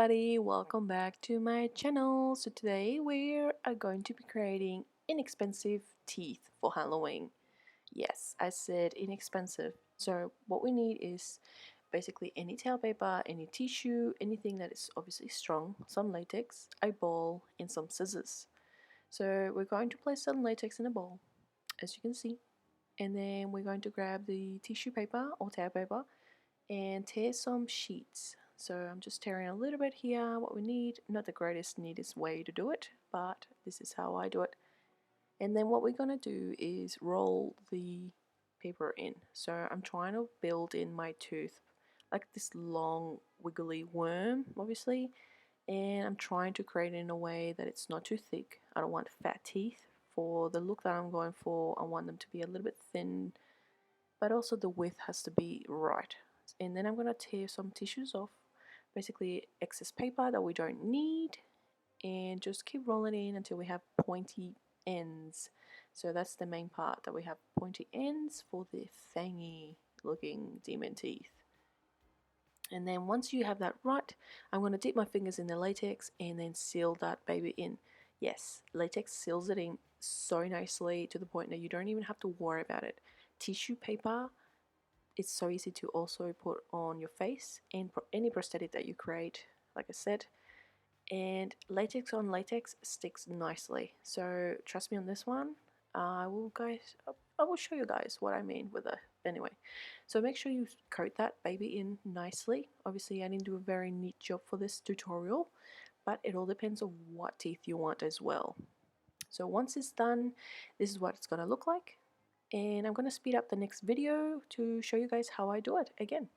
everybody, welcome back to my channel. So today we are going to be creating inexpensive teeth for Halloween. Yes, I said inexpensive. So what we need is basically any towel paper, any tissue, anything that is obviously strong, some latex, a ball and some scissors. So we're going to place some latex in a bowl, as you can see, and then we're going to grab the tissue paper or towel paper and tear some sheets. So I'm just tearing a little bit here, what we need. Not the greatest neatest way to do it, but this is how I do it. And then what we're gonna do is roll the paper in. So I'm trying to build in my tooth like this long wiggly worm, obviously, and I'm trying to create it in a way that it's not too thick. I don't want fat teeth. For the look that I'm going for, I want them to be a little bit thin, but also the width has to be right. And then I'm going to tear some tissues off, basically excess paper that we don't need, and just keep rolling in until we have pointy ends. So that's the main part, that we have pointy ends for the fangy looking demon teeth. And then once you have that right, I'm going to dip my fingers in the latex and then seal that baby in. Yes, latex seals it in so nicely to the point that you don't even have to worry about it. Tissue paper, it's so easy to also put on your face and any prosthetic that you create, like I said. And latex on latex sticks nicely. So trust me on this one. I will show you guys what I mean with it. Anyway, so make sure you coat that baby in nicely. Obviously, I didn't do a very neat job for this tutorial, but it all depends on what teeth you want as well. So once it's done, this is what it's gonna look like. And I'm gonna speed up the next video to show you guys how I do it again.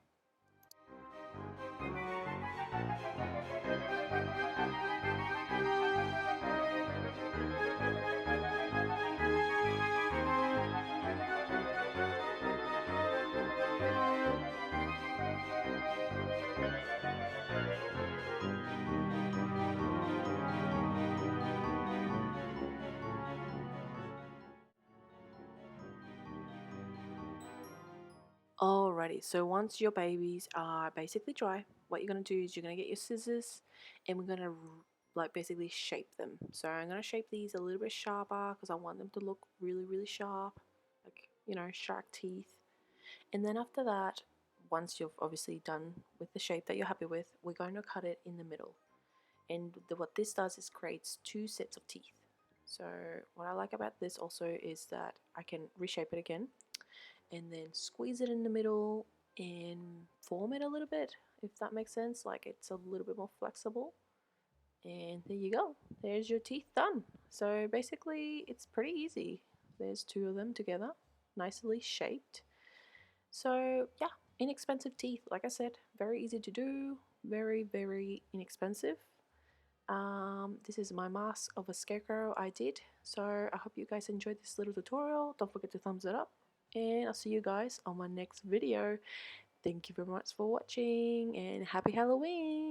Alrighty, so once your babies are basically dry, what you're gonna do is you're gonna get your scissors and we're gonna like basically shape them. So I'm gonna shape these a little bit sharper because I want them to look really sharp, like, you know, shark teeth. And then after that, once you've obviously done with the shape that you're happy with, we're going to cut it in the middle. And what this does is creates two sets of teeth. So what I like about this also is that I can reshape it again and then squeeze it in the middle and form it a little bit, if that makes sense. Like it's a little bit more flexible. And there you go. There's your teeth done. So basically it's pretty easy. There's two of them together, nicely shaped. So yeah, inexpensive teeth. Like I said, very easy to do, very inexpensive. This is my mask of a scarecrow I did. So I hope you guys enjoyed this little tutorial. Don't forget to thumbs it up. And I'll see you guys on my next video. Thank you very much for watching and happy Halloween!